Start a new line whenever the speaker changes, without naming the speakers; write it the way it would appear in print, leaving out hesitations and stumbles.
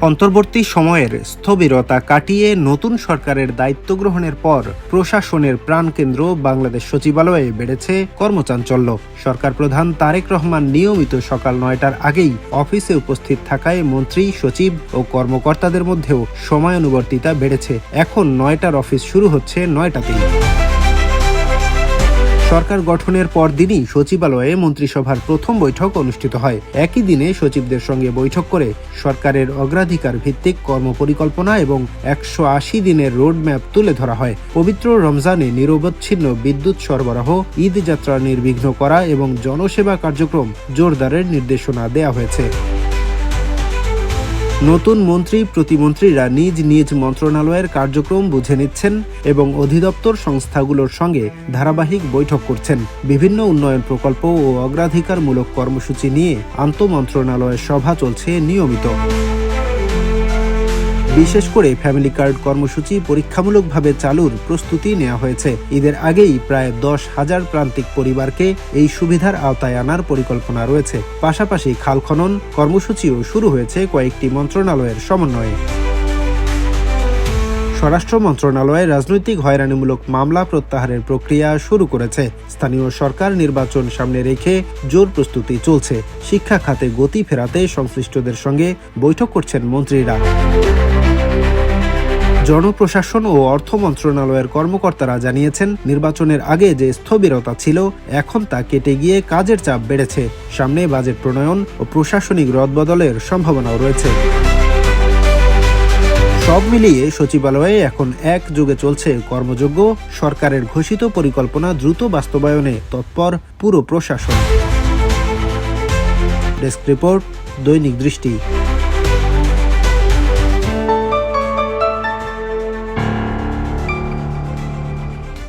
অন্তর্বর্তী সময়ের স্থবিরতা কাটিয়ে নতুন সরকারের দায়িত্ব গ্রহণের পর প্রশাসনের প্রাণকেন্দ্র বাংলাদেশ সচিবালয়ে বেড়েছে কর্মচাঞ্চল্য। সরকার প্রধান তারেক রহমান নিয়মিত সকাল ৯টার আগেই অফিসে উপস্থিত থাকায় মন্ত্রী, সচিব ও কর্মকর্তাদের মধ্যেও সময়ানুবর্তিতা বেড়েছে। এখন ৯টার অফিস শুরু হচ্ছে ৯টাতেই। সরকার গঠনের পর দিনই সচিবালয়ে মন্ত্রিসভার প্রথম বৈঠক অনুষ্ঠিত হয়। একই দিনে সচিবদের সঙ্গে বৈঠক করে সরকারের অগ্রাধিকার ভিত্তিক কর্মপরিকল্পনা এবং ১৮০ দিনের রোডম্যাপ তুলে ধরা হয়। পবিত্র রমজানে নিরবচ্ছিন্ন বিদ্যুৎ সরবরাহ, ঈদ যাত্রা নির্বিঘ্ন করা এবং জনসেবা কার্যক্রম জোরদারের নির্দেশনা দেওয়া হয়েছে। নতুন মন্ত্রী প্রতিমন্ত্রীরা নিজ নিজ মন্ত্রণালয়ের কার্যক্রম বুঝে নিচ্ছেন এবং অধিদপ্তর সংস্থাগুলোর সঙ্গে ধারাবাহিক বৈঠক করছেন। বিভিন্ন উন্নয়ন প্রকল্প ও অগ্রাধিকারমূলক কর্মসূচি নিয়ে আন্তঃমন্ত্রণালয়ের সভা চলছে নিয়মিত। বিশেষ করে ফ্যামিলি কার্ড কর্মসূচি পরীক্ষামূলকভাবে চালুর প্রস্তুতি নেওয়া হয়েছে। ঈদের আগেই প্রায় ১০,০০০ প্রান্তিক পরিবারকে এই সুবিধার আওতায় আনার পরিকল্পনা রয়েছে। পাশাপাশি খাল খনন কর্মসূচিও শুরু হয়েছে কয়েকটি মন্ত্রণালয়ের সমন্বয়ে। স্বরাষ্ট্র মন্ত্রণালয় রাজনৈতিক হয়রানিমূলক মামলা প্রত্যাহারের প্রক্রিয়া শুরু করেছে। স্থানীয় সরকার নির্বাচন সামনে রেখে জোর প্রস্তুতি চলছে। শিক্ষা খাতে গতি ফেরাতে সংশ্লিষ্টদের সঙ্গে বৈঠক করছেন মন্ত্রীরা। জনপ্রশাসন ও অর্থ মন্ত্রণালয়ের কর্মকর্তারা জানিয়েছেন, নির্বাচনের আগে যে স্থবিরতা ছিল এখন তা কেটে গিয়ে কাজের চাপ বেড়েছে। সামনে বাজেট প্রণয়ন ও প্রশাসনিক রদবদলের সম্ভাবনাও রয়েছে। সব মিলিয়ে সচিবালয়ে এখন একযোগে চলছে কর্মযোগ্য, সরকারের ঘোষিত পরিকল্পনা দ্রুত বাস্তবায়নে তৎপর পুরো প্রশাসন। ডেস্ক রিপোর্ট, দৈনিক দৃষ্টি।